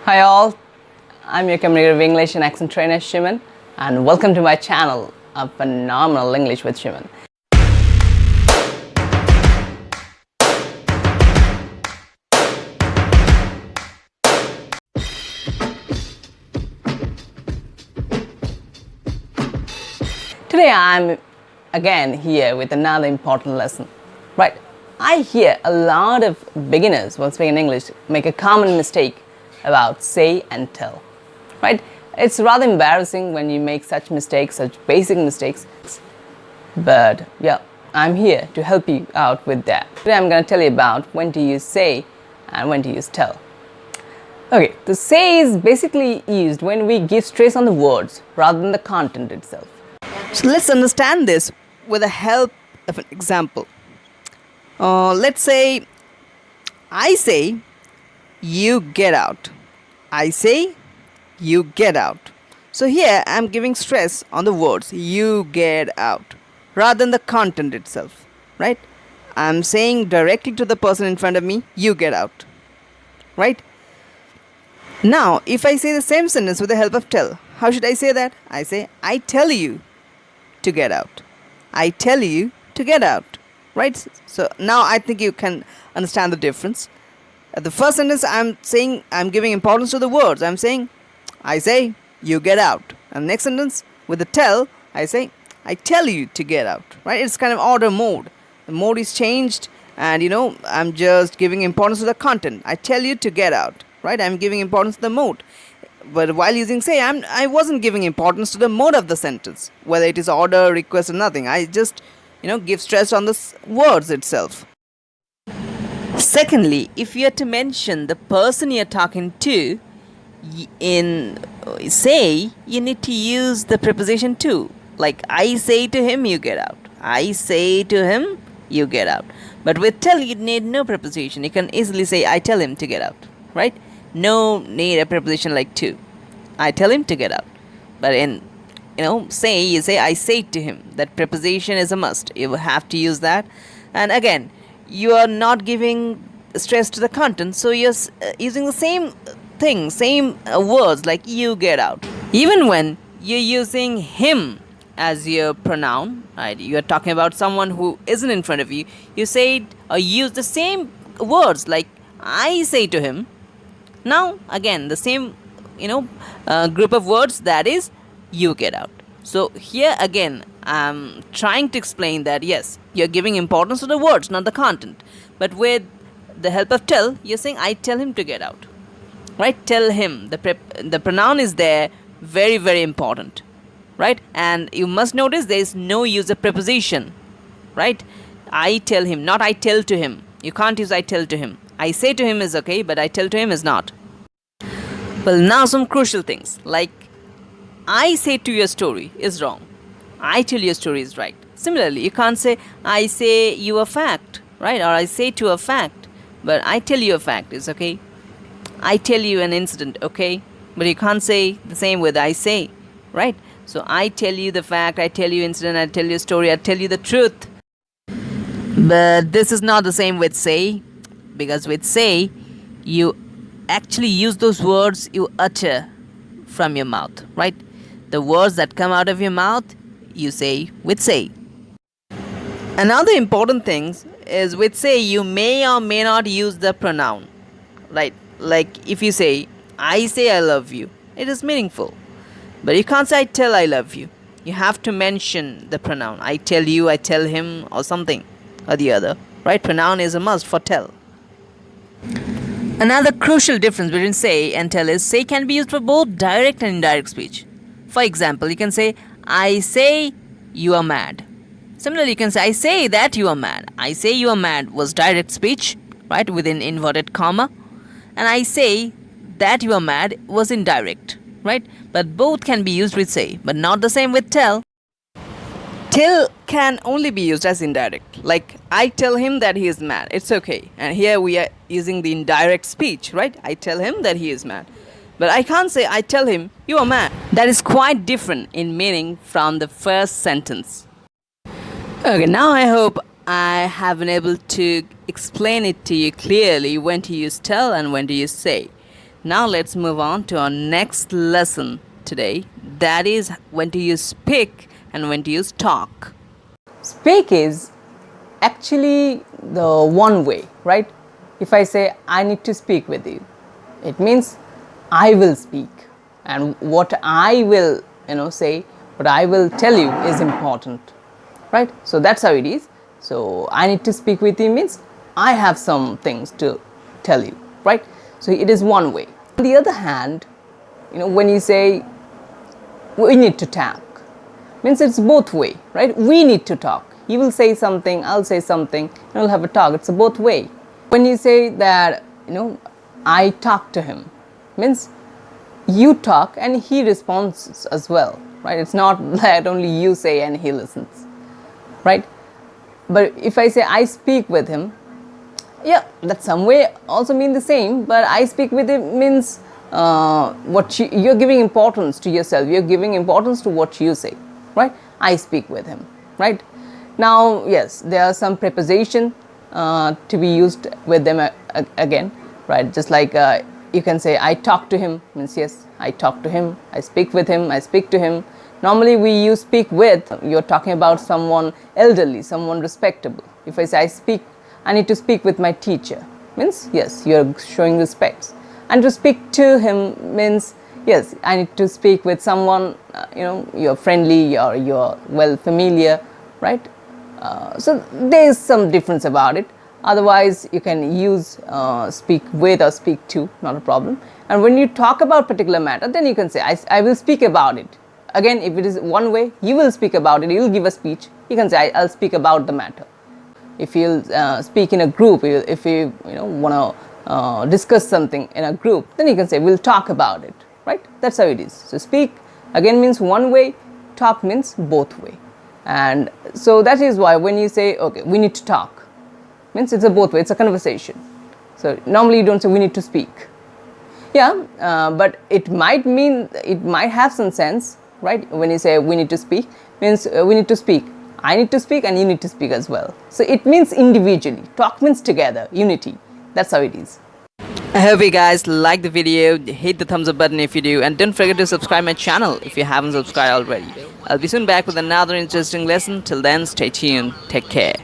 Hi all, I'm your communicative English and accent trainer Shiman, and welcome to my channel, A Phenomenal English with Shiman. Today I'm again here with another important lesson. Right, I hear a lot of beginners when speaking English make a common mistake about say and tell. Right, it's rather embarrassing when you make such mistakes, such basic mistakes. But yeah, I'm here to help you out with that. Today I'm going to tell you about when to use say and when to use tell. Okay, the say is basically used when we give stress on the words rather than the content itself. So let's understand this with the help of an example. Let's say, I say, you get out. I say, you get out. So here I'm giving stress on the words you get out rather than the content itself, right? I'm saying directly to the person in front of me, you get out, right? Now, if I say the same sentence with the help of tell, how should I say that? I say, I tell you to get out. I tell you to get out, right? So now I think you can understand the difference. At the first sentence, I'm giving importance to the words. I'm saying, I say, you get out. And the next sentence, with the tell, I say, I tell you to get out, right? It's kind of order mode. The mode is changed, and I'm just giving importance to the content. I tell you to get out, right? I'm giving importance to the mode. But while using say, I wasn't giving importance to the mode of the sentence, whether it is order, request, or nothing. I just, give stress on the words itself. Secondly, if you are to mention the person you're talking to, in say, you need to use the preposition to. Like, I say to him, you get out. I say to him, you get out. But with tell, you need no preposition. You can easily say, I tell him to get out, right? No need a preposition like to. I tell him to get out. But in, say, you say, I say to him. That preposition is a must. You have to use that. And again, you are not giving stress to the content, so you're using the same thing, same words like you get out. Even when you're using him as your pronoun, right? You're talking about someone who isn't in front of you. You say or use the same words like I say to him. Now again, the same group of words, that is you get out. So here again, I'm trying to explain that yes, you're giving importance to the words, not the content. But with the help of tell, you're saying I tell him to get out, right? Tell him. The pronoun is there, very, very important, right? And you must notice there is no use of preposition, right? I tell him, not I tell to him. You can't use I tell to him. I say to him is okay, but I tell to him is not. Well, now some crucial things like I say to your story is wrong. I tell you a story is right. Similarly, you can't say I say you a fact, right? Or I say to a fact, but I tell you a fact is okay. I tell you an incident, okay? But you can't say the same with I say, right? So I tell you the fact, I tell you incident, I tell you a story, I tell you the truth. But this is not the same with say, because with say, you actually use those words you utter from your mouth, right? The words that come out of your mouth, you say with say. Another important thing is with say, you may or may not use the pronoun, right? Like if you say, I say I love you, it is meaningful. But you can't say I tell I love you. You have to mention the pronoun. I tell you, I tell him, or something or the other, right? Pronoun is a must for tell. Another crucial difference between say and tell is say can be used for both direct and indirect speech. For example, you can say, I say you are mad. Similarly, you can say, I say that you are mad. I say you are mad was direct speech, right, within inverted comma. And I say that you are mad was indirect, right? But both can be used with say, but not the same with tell. Tell can only be used as indirect. Like, I tell him that he is mad. It's okay. And here we are using the indirect speech, right? I tell him that he is mad. But I can't say, I tell him, you are mad. That is quite different in meaning from the first sentence. Okay, now I hope I have been able to explain it to you clearly when to use tell and when to use say. Now let's move on to our next lesson today. That is when to use speak and when to use talk. Speak is actually the one way, right? If I say I need to speak with you, it means I will speak, and what I will say, what I will tell you is important, right? So that's how it is. So I need to speak with you means I have some things to tell you, right? So it is one way. On the other hand, when you say we need to talk, means it's both way, right? We need to talk. You will say something, I'll say something, and we'll have a talk. It's a both way. When you say that, I talk to him, means you talk and he responds as well, right? It's not that only you say and he listens, right? But if I say I speak with him, yeah, that some way also mean the same, but I speak with him means you're giving importance to yourself, you're giving importance to what you say, right? I speak with him, right? Now, yes, there are some preposition to be used with them again, right? Just like you can say I talk to him, means yes, I talk to him, I speak with him, I speak to him. Normally we use speak with, you're talking about someone elderly, someone respectable. If I say I need to speak with my teacher, means yes, you're showing respect. And to speak to him means yes, I need to speak with someone, you're friendly or you're well familiar, right? So there is some difference about it. Otherwise you can use speak with or speak to, not a problem. And when you talk about particular matter, then you can say I will speak about it. Again, if it is one way, you will speak about it, you will give a speech, you can say I'll speak about the matter. If you'll speak in a group, if you want to discuss something in a group, then you can say we'll talk about it, right? That's how it is. So speak again means one way, talk means both way. And so that is why when you say okay, we need to talk, means it's a both way, it's a conversation. So normally you don't say we need to speak. Yeah, but it might have some sense, right? When you say we need to speak, means we need to speak, I need to speak and you need to speak as well. So it means individually, talk means together, unity. That's how it is. I hope you guys like the video. Hit the thumbs up button if you do, and don't forget to subscribe my channel if you haven't subscribed already. I'll be soon back with another interesting lesson. Till then, stay tuned. Take care.